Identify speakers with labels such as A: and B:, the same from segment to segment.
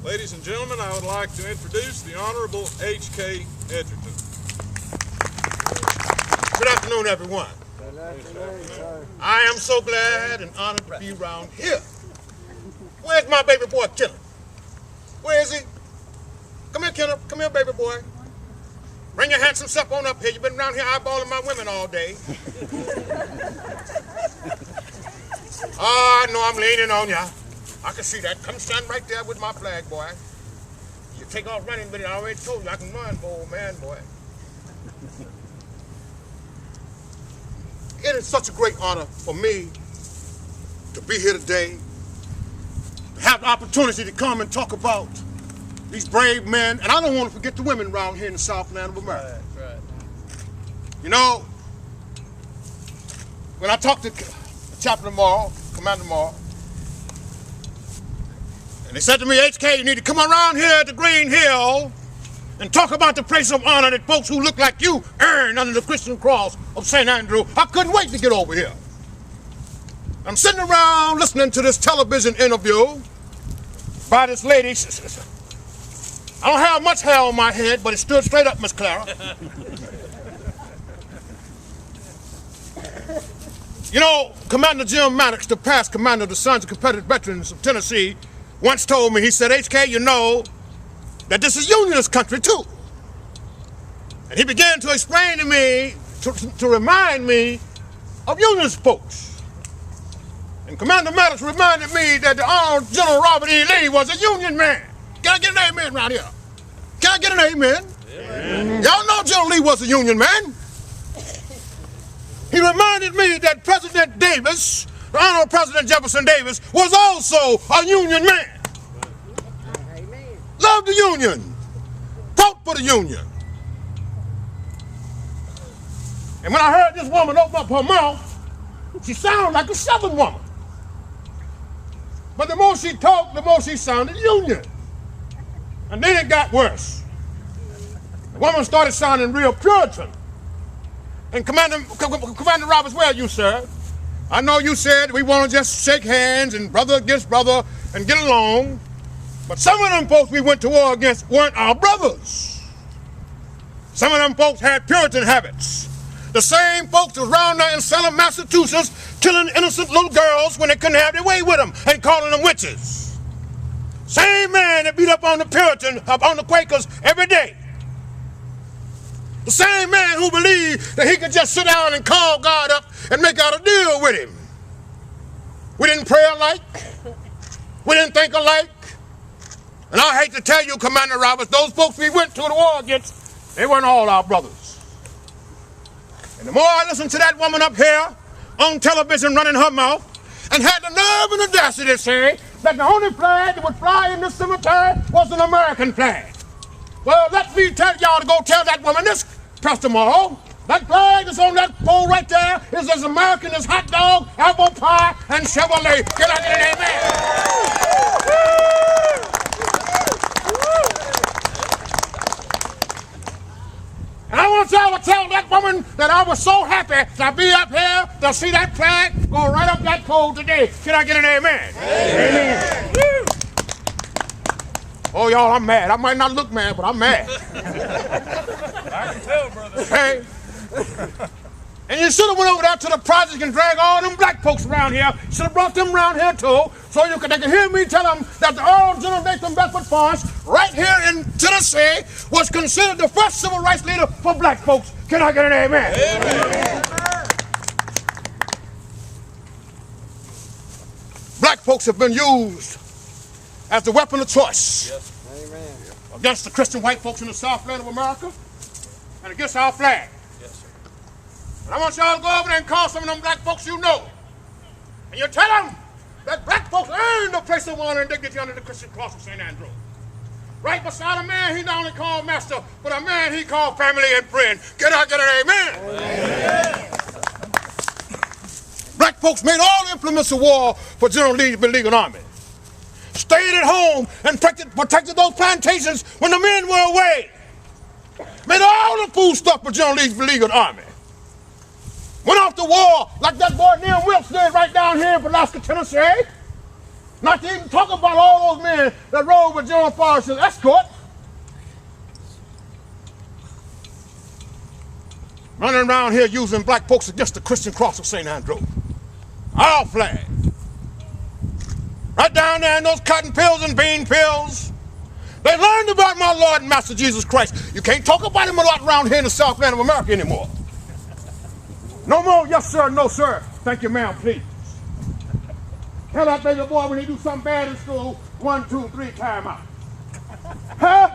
A: Ladies and gentlemen, I would like to introduce the Honorable H.K. Edgerton.
B: Good afternoon, everyone.
C: Good afternoon, sir.
B: I am so glad and honored to be around here. Where's my baby boy, Kenneth? Where is he? Come here, Kenneth. Come here, baby boy. Bring your handsome self on up here. You've been around here eyeballing my women all day. Oh, I know I'm leaning on ya. I can see that. Come stand right there with my flag, boy. You take off running, but I already told you I can run, boy, old man, boy. It is such a great honor for me to be here today, to have the opportunity to come and talk about these brave men, and I don't want to forget the women around here in the Southland of America.
C: Right.
B: You know, when I talked to Chaplain Morrow, Commander Morrow, and they said to me, HK, you need to come around here to Green Hill and talk about the place of honor that folks who look like you earned under the Christian cross of St. Andrew. I couldn't wait to get over here. I'm sitting around listening to this television interview by this lady. I don't have much hair on my head, but it stood straight up, Miss Clara. You know, Commander Jim Maddox, the past commander of the Sons of Confederate Veterans of Tennessee, once told me, he said, HK, you know that this is Unionist country too. And he began to explain to me, to remind me of Unionist folks. And Commander Maddox reminded me that the Honorable General Robert E. Lee was a Union man. Can I get an amen around here? Can I get an amen? Amen. Y'all know General Lee was a Union man. He reminded me that President Davis, the Honorable President Jefferson Davis, was also a Union man.
C: Amen.
B: Loved the Union. Fought for the Union. And when I heard this woman open up her mouth, she sounded like a Southern woman. But the more she talked, the more she sounded Union. And then it got worse. The woman started sounding real Puritan. And Commander Roberts, where are you, sir? I know you said we want to just shake hands and brother against brother and get along. But some of them folks we went to war against weren't our brothers. Some of them folks had Puritan habits. The same folks that was around there in Salem, Massachusetts, killing innocent little girls when they couldn't have their way with them and calling them witches. Same man that beat up on the Puritan, up on the Quakers every day. The same man who believed that he could just sit down and call God up and make out a deal with him. We didn't pray alike. We didn't think alike. And I hate to tell you, Commander Roberts, those folks we went to the war against, they weren't all our brothers. And the more I listened to that woman up here on television running her mouth and had the nerve and audacity to say that the only flag that would fly in this cemetery was an American flag. Well, let me tell y'all to go tell that woman this, Pastor Morrow. That flag that's on that pole right there is as American as hot dog, apple pie, and Chevrolet. Can I get an amen? And I want y'all to tell that woman that I was so happy to be up here to see that flag go right up that pole today. Can I get an amen? Amen. Amen. Oh, y'all, I'm mad. I might not look mad, but I'm mad.
A: I can tell, brother.
B: Hey. And you should have went over there to the project and dragged all them black folks around here. Should have brought them around here too, so they could hear me tell them that the Earl General Nathan Bedford Forrest, right here in Tennessee, was considered the first civil rights leader for black folks. Can I get an amen? Amen. Black folks have been used as the weapon of choice.
C: Yes. Amen.
B: Against the Christian white folks in the Southland of America and against our flag.
A: Yes, sir.
B: And I want y'all to go over there and call some of them black folks you know. And you tell them that black folks earned a place of honor and dignity under the Christian cross of St. Andrew. Right beside a man he not only called master, but a man he called family and friend. Can I get an amen? Amen. Black folks made all the implements of war for General Lee's beleaguered army. Stayed at home and protected those plantations when the men were away. Made all the food stuff for General Lee's beleaguered army. Went off to war like that boy Neil Wilkes did right down here in Pulaski, Tennessee. Not to even talk about all those men that rode with John Forrester's escort. Running around here using black folks against the Christian cross of St. Andrew. Our flag. Right down there in those cotton pills and bean pills. They learned about my Lord and Master Jesus Christ. You can't talk about him a lot around here in the Southland of America anymore. No more, yes sir, no sir. Thank you, ma'am, please. Tell that baby boy when he do something bad in school, 1, 2, 3, time out. Huh?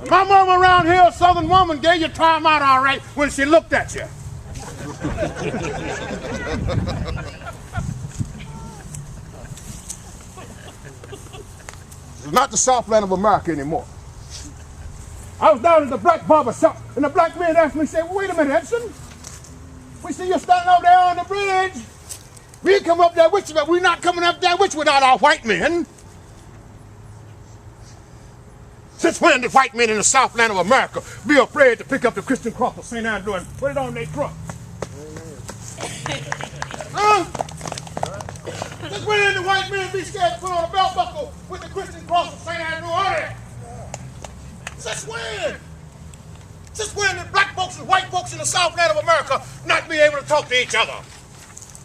B: My mama around here, a Southern woman, gave you time out all right when she looked at you. It's not the Southland of America anymore. I was down at the black barber shop, and the black man asked me, say, well, wait a minute, Edgerton. We see you standing out there on the bridge. We come up there with you, but we're not coming up there with you without our white men. Since when did white men in the Southland of America be afraid to pick up the Christian cross of St. Andrew and put it on their truck? Huh? Since when did the white men be scared to put on a belt buckle with the Christian cross of St. Andrew on it? Since when? Since when did black folks and white folks in the Southland of America not be able to talk to each other?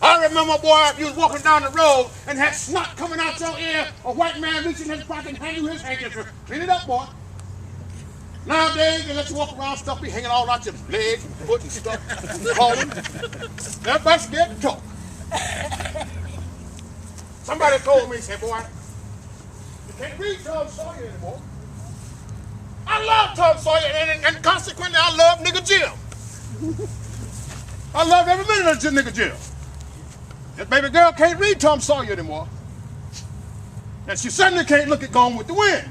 B: I remember, boy, if you was walking down the road and had snot coming out your ear, a white man reaching in his pocket and hand you his handkerchief. Clean it up, boy. Nowadays, they let you walk around, stuff be hanging all out your legs and foot and stuff, falling. Everybody's scared to talk. Somebody told me, said, boy, you can't read Tom Sawyer anymore. I love Tom Sawyer, and consequently, I love Nigger Jim. I love every minute of Nigger Jim. This baby girl can't read Tom Sawyer anymore. And she certainly can't look at Gone with the Wind.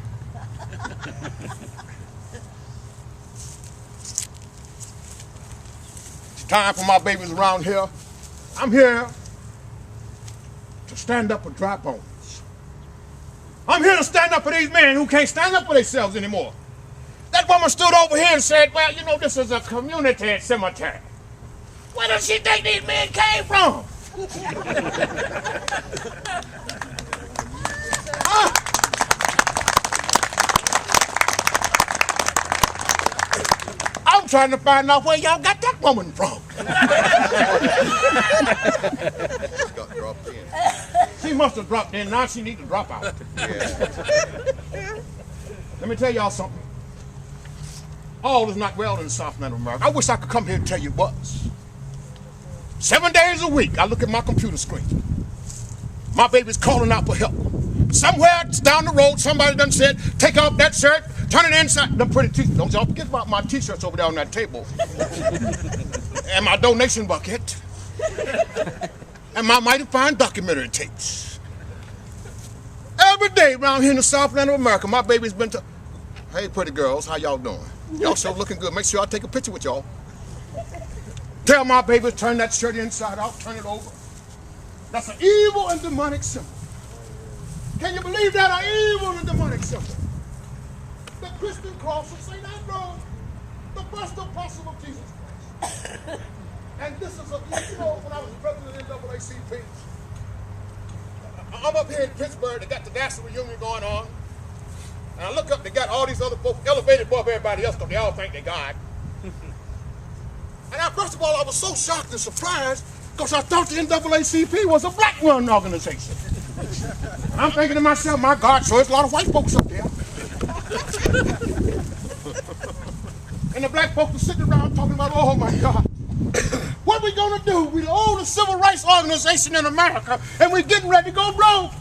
B: It's time for my babies around here. I'm here to stand up for dry bones. I'm here to stand up for these men who can't stand up for themselves anymore. That woman stood over here and said, well, you know, this is a community cemetery. Where does she think these men came from? I'm trying to find out where y'all got that woman from.
D: Just got dropped in.
B: She must have dropped in. Now she needs to drop out.
D: Yeah.
B: Let me tell y'all something. All is not well in the Southland of America. I wish I could come here and tell you it was. 7 days a week, I look at my computer screen. My baby's calling out for help. Somewhere down the road, somebody done said, take off that shirt, turn it inside. Them pretty t-shirts. Don't y'all forget about my t-shirts over there on that table. And my donation bucket. And my mighty fine documentary tapes. Every day around here in the Southland of America, my baby's been to, hey, pretty girls, how y'all doing? Y'all sure looking good. Make sure I take a picture with y'all. Tell my baby, turn that shirt inside out, turn it over. That's an evil and demonic symbol. Can you believe that? An evil and demonic symbol. The Christian cross of St. Andrew, the first apostle of Jesus Christ. And this is you know, when I was president of the NAACP, I'm up here in Pittsburgh, they got the national reunion going on. And I look up, they got all these other folks elevated above everybody else because they all think they God. And first of all, I was so shocked and surprised because I thought the NAACP was a black-run organization. And I'm thinking to myself, my God, sure, there's a lot of white folks up there. And the black folks are sitting around talking about, oh my God, what are we going to do? We're the oldest civil rights organization in America, and we're getting ready to go broke.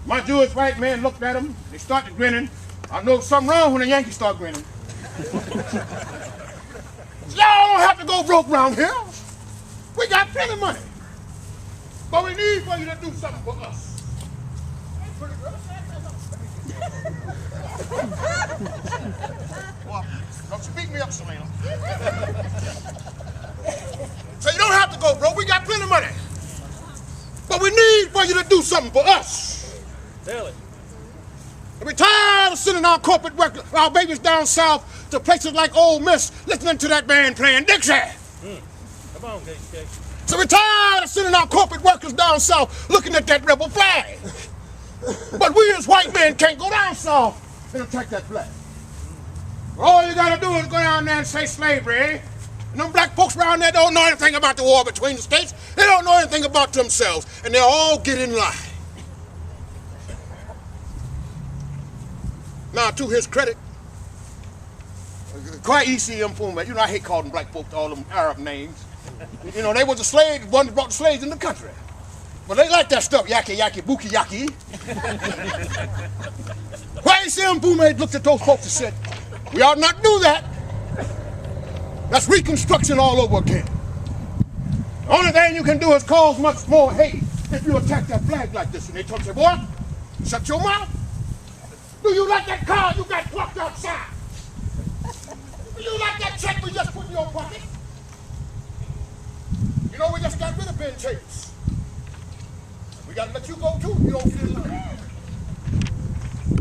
B: My Jewish white man looked at him, they started grinning. I know something wrong when the Yankees start grinning. Y'all don't have to go broke around here. We got plenty of money. But we need for you to do something for us. Hey, pretty girl. Well, don't you beat me up, Selena. So you don't have to go broke. We got plenty of money. But we need for you to do something for us.
E: Tell it.
B: We're tired of sending our corporate work, our babies down south to places like Ole Miss, listening to that band playing Dixie.
E: Come on, KK.
B: So we're tired of sending our corporate workers down south looking at that rebel flag. But we as white men can't go down south and attack that flag. All you gotta do is go down there and say slavery, eh? And them black folks around there don't know anything about the war between the states. They don't know anything about themselves, and they'll all get in line. Now, to his credit, quite easy informant. You know, I hate calling black folks all them Arab names. You know, they was the slaves, one that brought the slaves in the country. But they like that stuff, yaki yaki, buki yaki. Quite easy informant looked at those folks and said, we ought not do that. That's Reconstruction all over again. The only thing you can do is cause much more hate if you attack that flag like this. And they told me, boy, shut your mouth. Do you like that car you got plucked outside? Do you like that check we just put in your pocket? You know, we just got rid of Ben Chase. We got to let you go too if you don't get in line.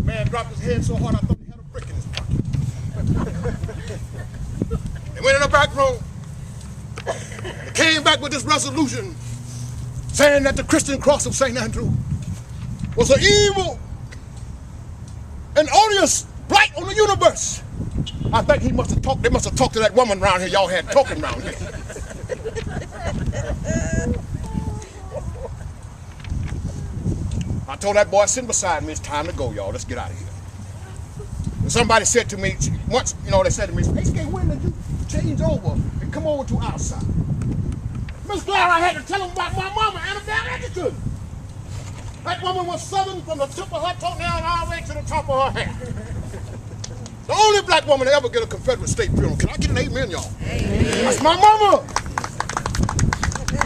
B: Man dropped his head so hard I thought he had a brick in his pocket. They went in the back room. They came back with this resolution saying that the Christian cross of St. Andrew was an evil and odious blight on the universe. I think they must have talked to that woman around here y'all had talking around here. I told that boy sitting beside me, it's time to go, y'all. Let's get out of here. And somebody said to me, once, you know, they said to me, HK, when did you change over and come over to our side? Miss Clara, I had to tell him about my mama, Annabelle Edgerton. That woman was Southern from the tip of her toenail all the way to the top of her hair. The only black woman to ever get a Confederate state funeral. Can I get an amen, y'all? Amen. That's my mama.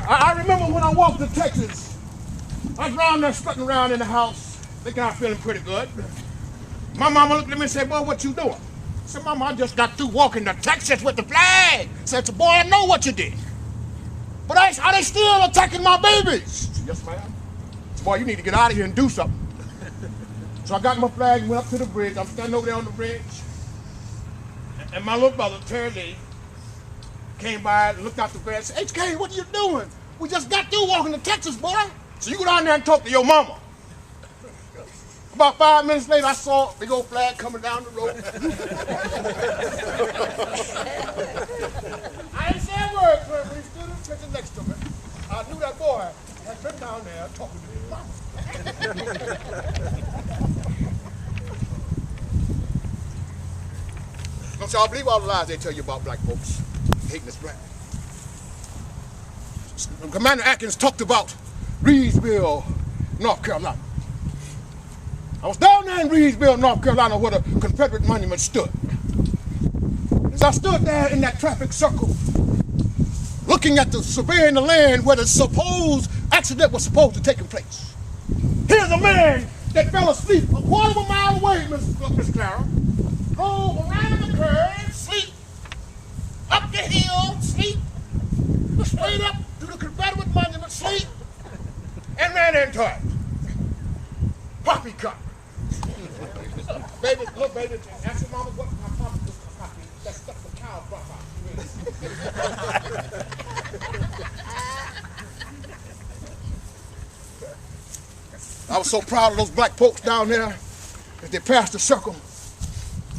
B: I remember when I walked to Texas, I was around there strutting around in the house, thinking I was feeling pretty good. My mama looked at me and said, boy, what you doing? I said, Mama, I just got through walking to Texas with the flag. I said, boy, I know what you did. But are they still attacking my babies? Said, yes, ma'am. Boy, you need to get out of here and do something. So I got my flag and went up to the bridge. I'm standing over there on the bridge. And my little brother, Terry, came by and looked out the bed and said, HK, what are you doing? We just got through walking to Texas, boy. So you go down there and talk to your mama. About 5 minutes later, I saw a big old flag coming down the road. I didn't say a word to him, but he stood in the kitchen next to me. I knew that boy had been down there talking to his mama. Don't y'all believe all the lies they tell you about black folks hating this flag? Commander Atkins talked about Reedsville, North Carolina. I was down there in Reedsville, North Carolina, where the Confederate monument stood. As I stood there in that traffic circle, looking at surveying the land where the supposed accident was supposed to take place. Here's a man that fell asleep a quarter of a mile away, Miss Clara. Drove around the curve, sleep, up the hill, sleep, straight up to the Confederate monument, sleep, and ran into it. Poppycock. Baby, look, baby, ask your mama what my poppycock is. That's stuff the cow brought out. I was so proud of those black folks down there as they passed the circle.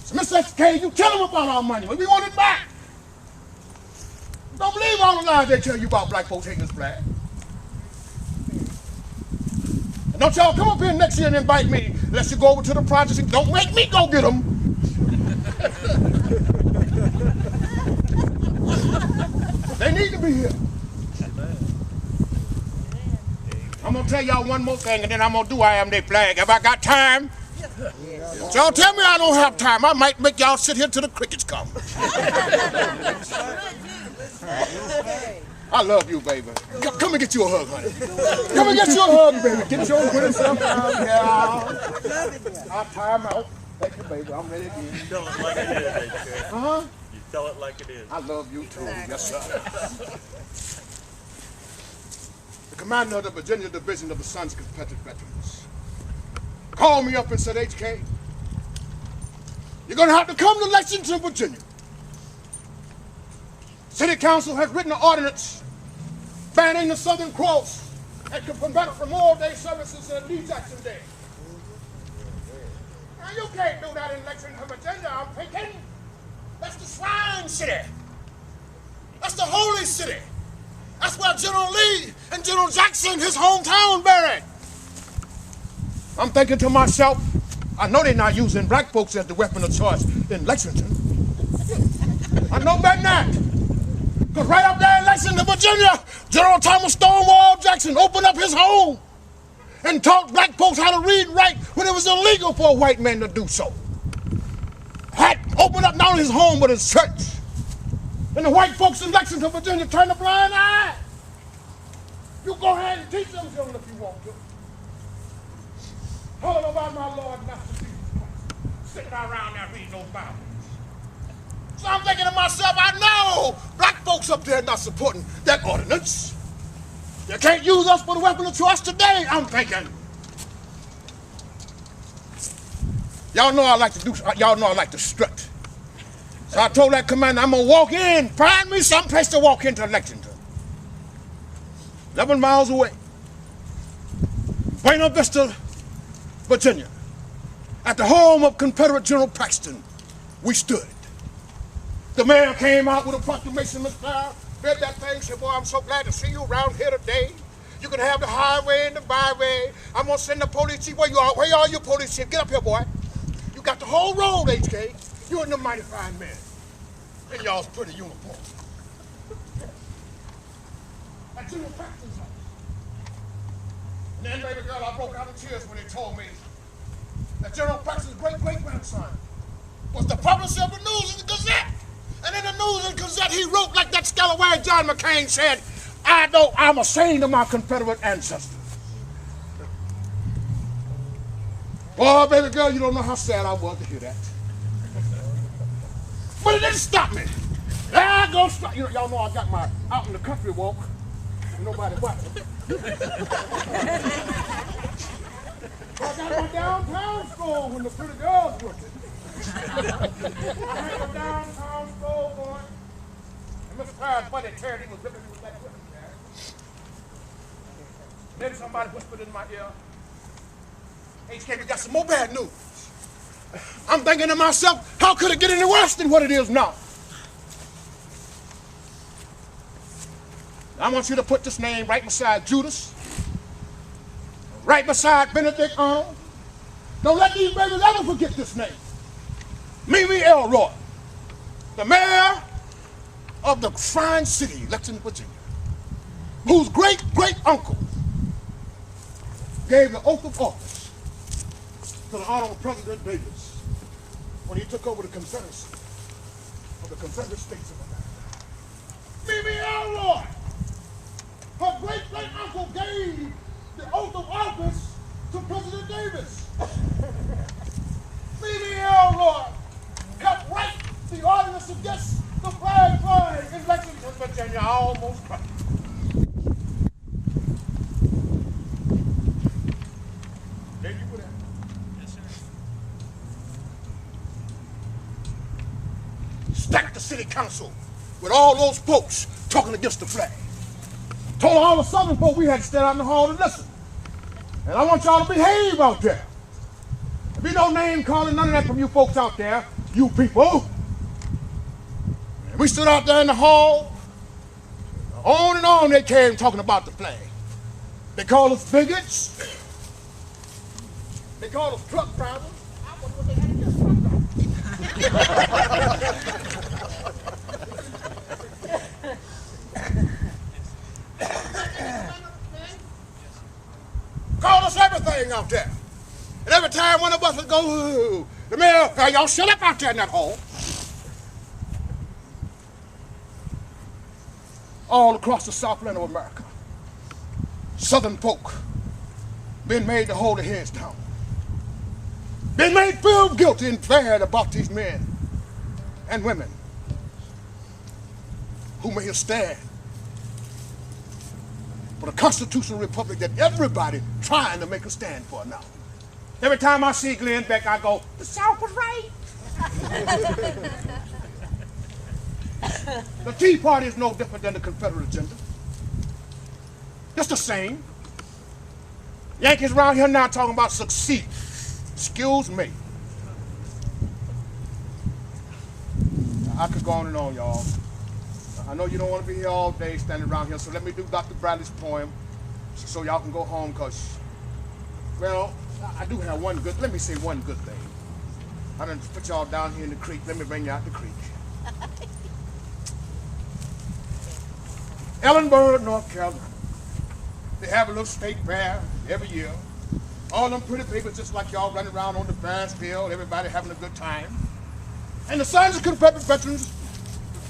B: So, Mr. SK, you tell them about our money. We want it back. Don't believe all the lies they tell you about black folks hating this flag. And don't y'all come up here next year and invite me unless you go over to the projects and don't make me go get them. They need to be here. I'm going to tell y'all one more thing, and then I'm going to do I am their flag. Have I got time? So y'all tell me I don't have time. I might make y'all sit here till the crickets come. I love you, baby. Come and get you a hug, honey. Come and get you a hug, baby. Get your good self down here. I'll time out. Thank you, baby. I'm ready again.
E: You tell it like it is, HK.
B: Uh-huh.
E: You tell it like it is.
B: I love you too. Yes, sir. The commander of the Virginia Division of the Sons of Confederate Veterans called me up and said, HK, you're going to have to come to Lexington, Virginia. City Council has written an ordinance banning the Southern Cross and Confederate Memorial Day services in Lee Jackson Day. Now you can't do that in Lexington, Virginia, I'm thinking. That's the Shrine City. That's the Holy City. That's where General Lee and General Jackson, his hometown, buried. I'm thinking to myself, I know they're not using black folks as the weapon of choice in Lexington. I know better than that. Because right up there in Lexington, Virginia, General Thomas Stonewall Jackson opened up his home and taught black folks how to read and write when it was illegal for a white man to do so. Had opened up not only his home, but his church. And the white folks in Lexington, Virginia turned a blind eye. You go ahead and teach them children if you want to. All about my Lord and Master Jesus Christ. Sitting around there reading those Bibles. So I'm thinking to myself, I know black folks up there not supporting that ordinance. You can't use us for the weapon of choice today, I'm thinking. Y'all know I like to strut. So I told that commander, I'm gonna walk in, find me some place to walk into Lexington. 11 miles away. Buena Vista, Virginia. At the home of Confederate General Paxton, we stood. The mayor came out with a proclamation, Mr. Flower, read that thing, said, boy, I'm so glad to see you around here today. You can have the highway and the byway. I'm gonna send the police chief. Where you are? Where are you, police chief? Get up here, boy. You got the whole road, HK. You and the mighty fine men. In y'all's pretty uniform. At General Paxton's house. And then, baby girl, I broke out in tears when they told me that General Paxton's great-great-grandson was the publisher of the News and the Gazette. And in the News and Gazette, he wrote like that scalawag John McCain said, I'm ashamed of my Confederate ancestors. Boy, baby girl, you don't know how sad I was to hear that. But it didn't stop me. There I go. Y'all know I got my out in the country walk. Nobody watching. I got my downtown stroll when the pretty girls working. I had a downtown stroll going. And Mr. Pryor's buddy Terry, he was looking at me with that whipping there. Then somebody whispered in my ear, HK, we got some more bad news. I'm thinking to myself, how could it get any worse than what it is now? I want you to put this name right beside Judas, right beside Benedict Arnold. Don't let these babies ever forget this name. Mimi Elroy, the mayor of the fine city, Lexington, Virginia, whose great-great-uncle gave the oath of office to the Honorable President Davis when he took over the Confederacy of the Confederate States of America. Mimi Elroy, her great-great-uncle gave the oath of office to President Davis. Mimi Elroy helped write the ordinance against the flag flying in Lexington, Virginia. I almost cried. There you put that. Yes, sir. Stacked the city council with all those folks talking against the flag. Told all the Southern folk we had to stand out in the hall and listen. And I want y'all to behave out there. There be no name calling, none of that from you folks out there, you people. And we stood out there in the hall. On and on they came talking about the flag. They called us bigots. They called us truck drivers. I wonder what they had against truck drivers. Called us everything out there. And every time one of us would go, ooh, the mayor, y'all shut up out there in that hall. All across the Southland of America, Southern folk been made to hold their heads down. Been made feel guilty and bad about these men and women who made a stand for the constitutional republic that everybody trying to make a stand for now. Every time I see Glenn Beck, I go, the South was right. The Tea Party is no different than the Confederate agenda. Just the same. Yankees around here now talking about succeed. Excuse me. I could go on and on, y'all. I know you don't want to be here all day standing around here, so let me do Dr. Bradley's poem so y'all can go home, because, well, I do have one good, let me say one good thing. I done put y'all down here in the creek. Let me bring you out the creek. Ellenboro, North Carolina. They have a little state fair every year. All them pretty babies just like y'all running around on the Barnes field, everybody having a good time. And the Sons of Confederate Veterans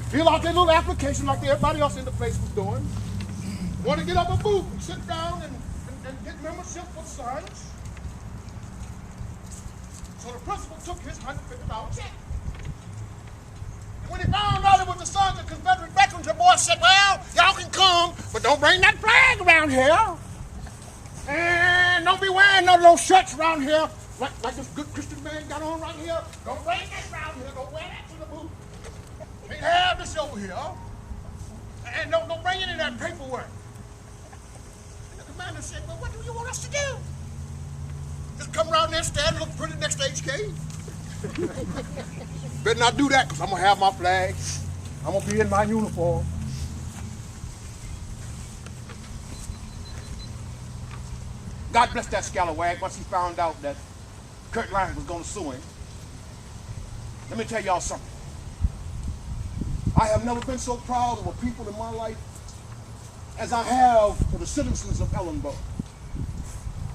B: fill out their little application like everybody else in the place was doing. Want to get up a booth and sit down and get membership for the Sons. So the principal took his $150 check. And when he found out it was the Sons of Confederate Veterans, the boy said, well, y'all can come, but don't bring that flag around here. And don't be wearing no little shirts around here like this good Christian man got on right here. Don't bring that around here. Don't wear that to the booth. Can't have this over here. And don't bring any of that paperwork. And the commander said, well, what do you want us to do? Just come around there, stand and look pretty next to HK? Better not do that, because I'm going to have my flag. I'm going to be in my uniform. God bless that scalawag once he found out that Kurt Lyons was going to sue him. Let me tell y'all something. I have never been so proud of a people in my life as I have for the citizens of Ellenboro.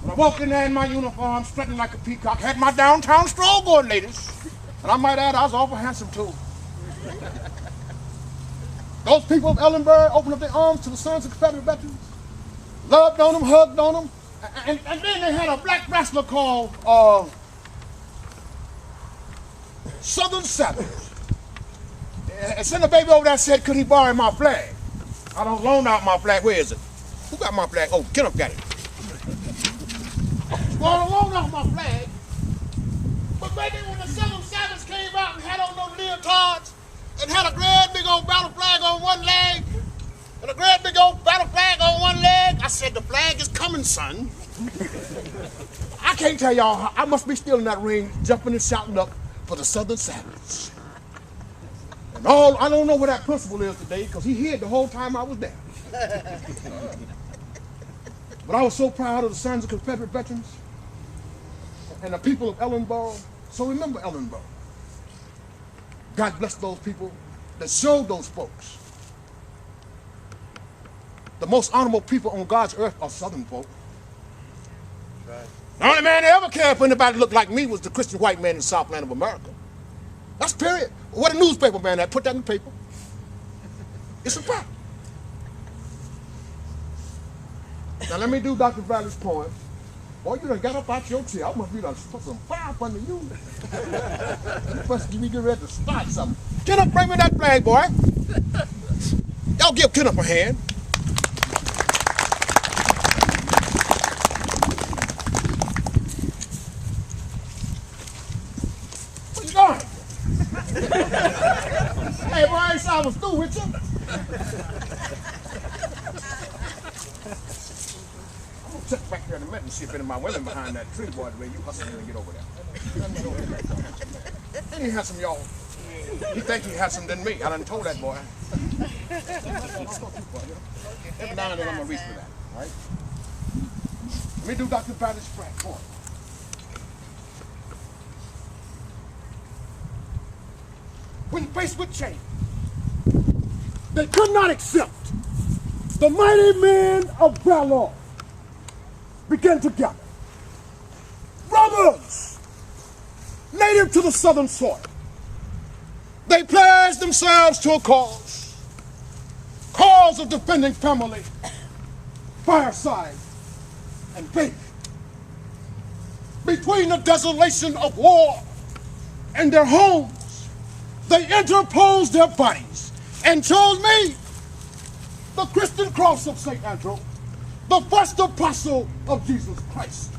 B: When I walked in there in my uniform, strutting like a peacock, had my downtown stroll going, ladies. And I might add, I was awful handsome too. Those people of Ellenboro opened up their arms to the Sons of Confederate Veterans, loved on them, hugged on them, and then they had a black wrestler called Southern Savage. And sent a baby over there and said, could he borrow my flag? I don't loan out my flag. Where is it? Who got my flag? Oh, Kenneth got it. Well, I don't loan out my flag. But baby, when the Southern Savage came out and had on those leotards and had a great big old battle flag on one leg and a great big old battle flag on one leg, I said, the flag is coming, son. I can't tell y'all, I must be still in that ring, jumping and shouting up for the Southern Savage. And I don't know where that principal is today, because he hid the whole time I was there. But I was so proud of the Sons of Confederate Veterans and the people of Ellenboro. So remember Ellenboro. God bless those people that showed those folks. The most honorable people on God's earth are Southern folk. Right. The only man that ever cared for anybody that looked like me was the Christian white man in the Southland of America. That's period. What a newspaper man that put that in the paper. It's a fact. Now let me do Dr. Bradley's poem. Boy, you done got up out your chair. I must be done put some fire up under you. You must be getting ready to start something. Kenneth, bring me that flag, boy. Y'all give Kenneth a hand. What you doing? Hey, boy, I saw I was through with you. I'm gonna check back there in a minute and see if any of my women behind that tree, boy, the way you hustling to get over there. Ain't he handsome, y'all? He think he handsome than me. I done told that boy. Every now and then I'm gonna reach for that, all right? Let me do Dr. Bradley's flag, boy. When faced with change, they could not accept. The mighty men of valor began together. Brothers, native to the southern soil, they pledged themselves to a cause of defending family, fireside, and faith. Between the desolation of war and their homes, they interposed their bodies and chose me, the Christian cross of St. Andrew, the first apostle of Jesus Christ,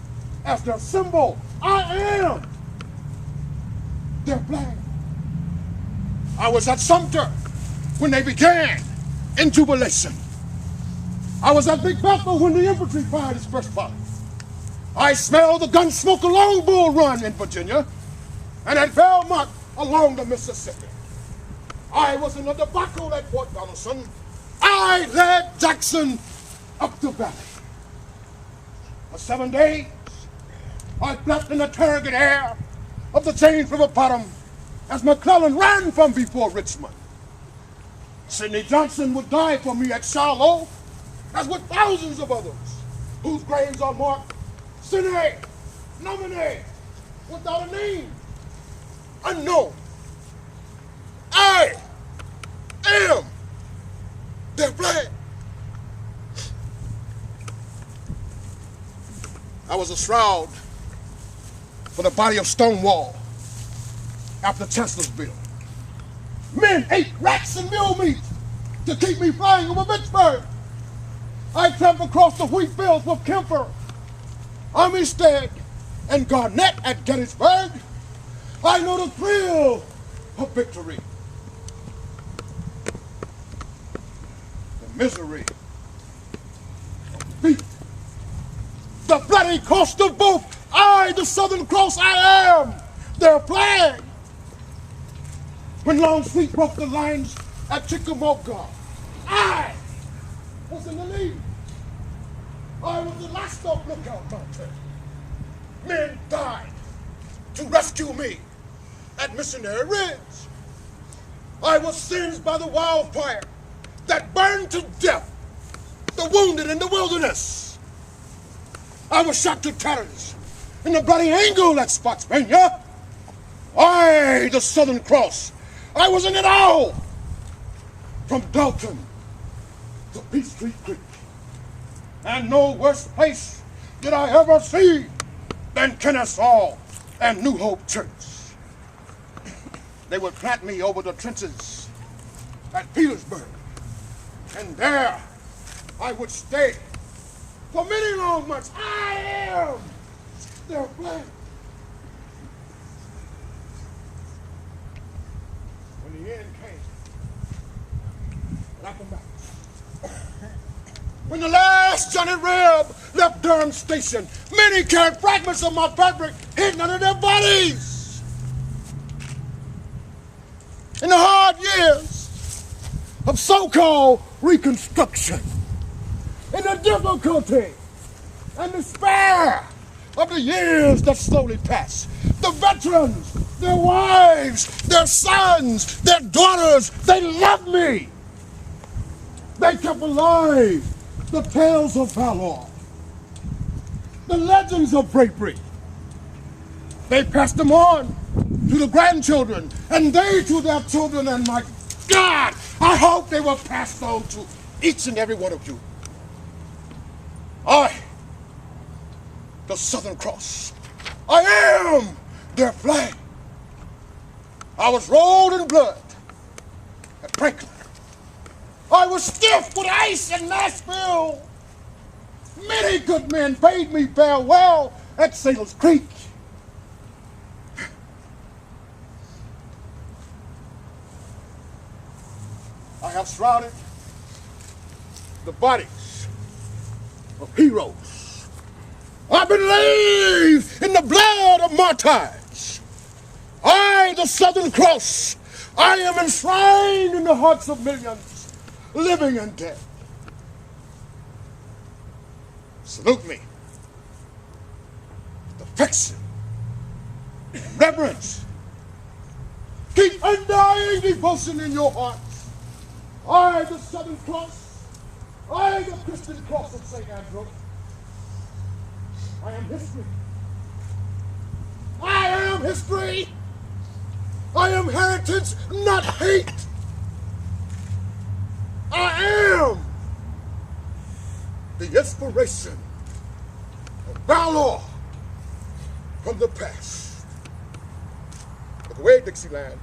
B: as their symbol. I am their flag. I was at Sumter when they began in jubilation. I was at Big Bethel when the infantry fired its first volley. I smelled the gun smoke along Bull Run in Virginia and at Belmont along the Mississippi. I was in the debacle at Fort Donelson. I led Jackson up the valley. For 7 days, I flapped in the turgid air of the James River bottom as McClellan ran from before Richmond. Sidney Johnson would die for me at Shiloh, as would thousands of others whose graves are marked Sine, Nomine, without a name, unknown. I am their flag. I was a shroud for the body of Stonewall after Chancellorsville. Men ate rats and mule meat to keep me flying over Vicksburg. I tramped across the wheat fields with Kemper, Armistead, and Garnett at Gettysburg. I know the thrill of victory, the misery of defeat, the bloody cost of both. I, the Southern Cross, I am their flag. When Longstreet broke the lines at Chickamauga, I was in the lead. I was the last of Lookout Mountain. Men died to rescue me at Missionary Ridge. I was singed by the wildfire that burned to death the wounded in the wilderness. I was shot to tatters in the bloody angle at Spotsylvania. I, the Southern Cross, I was in it all, from Dalton to Peachtree Creek. And no worse place did I ever see than Kennesaw and New Hope Church. They would plant me over the trenches at Petersburg, and there I would stay for many long months. I am their flag. When the end came, and I come back. When the last Johnny Reb left Durham Station, many carried fragments of my fabric hidden under their bodies. In the hard years of so-called Reconstruction, in the difficulty and despair of the years that slowly pass, the veterans, their wives, their sons, their daughters, they loved me. They kept alive the tales of valor, the legends of bravery. They passed them on to the grandchildren, and they to their children, and my God, I hope they were passed on to each and every one of you. I, the Southern Cross, I am their flag. I was rolled in blood at Franklin. I was stiff with ice in Nashville. Many good men bade me farewell at Sailor's Creek. I have shrouded the bodies of heroes. I've been laid in the blood of martyrs. I, the Southern Cross, I am enshrined in the hearts of millions, living and dead. Salute me with affection and reverence. Keep undying devotion in your hearts. I, the Southern Cross, I, the Christian Cross of St. Andrew, I am history. I am history. I am heritage, not hate. I am the inspiration of valor from the past. Look away, Dixieland.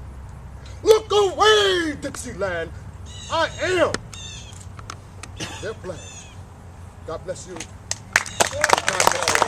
B: Look away, Dixieland. I am their flag. God bless you. God bless you.